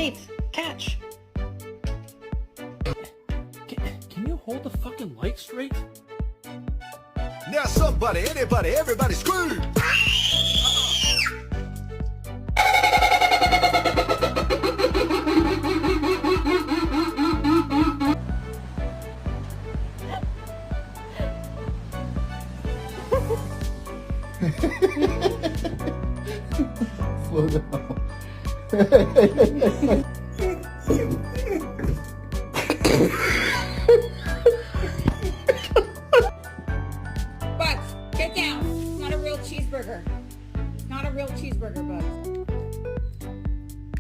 Nate, catch. Can you hold the fucking light straight? Now somebody, anybody, everybody scream! Slow down.